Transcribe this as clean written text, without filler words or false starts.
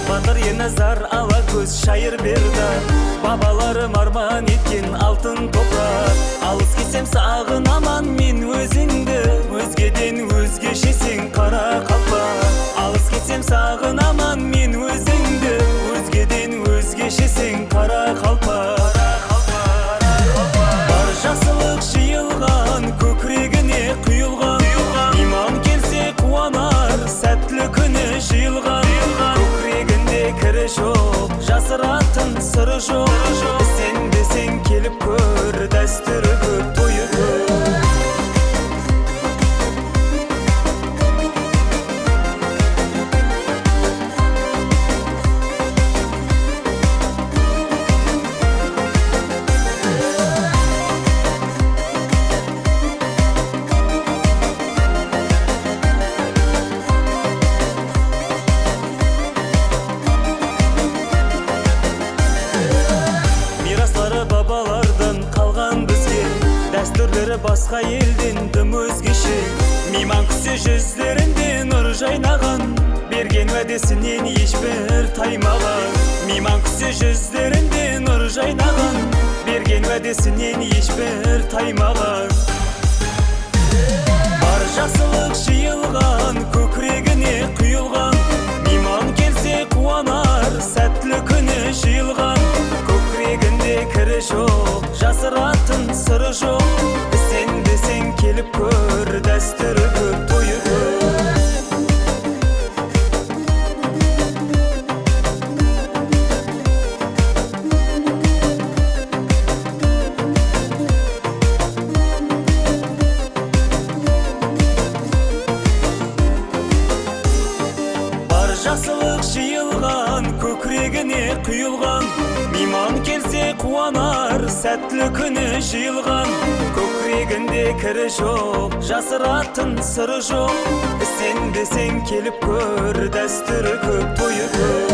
Батыр еназар ала көз шайыр берді, бабаларым арман еткен алтын топырақ. Алыс кетсем сағынаман мен өзіңді, өзгеден өзгешесің қара қалпақ. Алыс кетсем сағынаман мен өзіңді, өзгеден өзгешесің қара қалпақ. Бар жақсылық жиылған көкірегіне құйылған, иман келсе қуанар сәттілік күні жиылған. Көкірегінде кірі жоқ, жасыратын сыры жоқ. Сен десең келіп көр, дәстүрі көп, тойы көп. Бабалардан қалған бізге, дәстүрлері басқа елден тым өзгеше. Мейман күтсе жүздерінде нұр жайнаған, берген уәдесінен ешбір таймаған. Мейман күтсе жүздерінде нұр жайнаған, берген уәдесінен ешбір таймаған. Бар жақсылық жиылған көкірегіне құйылған, мейман келсе қуанар сәттілік күні жиылған. Көкірегінде кірі жоқ, жасыратын сыры жоқ. Сен десең келіп көр, дәстүрі көп, тойы көп. Бар жақсылық жиылған көкірегіне құйылған, мейман келсе қуанар сәттілік күні жиылған. Көкірегінде кірі жоқ, жасыратын сыры жоқ. Сен десең келіп көр, дәстүрі көп, тойы көп.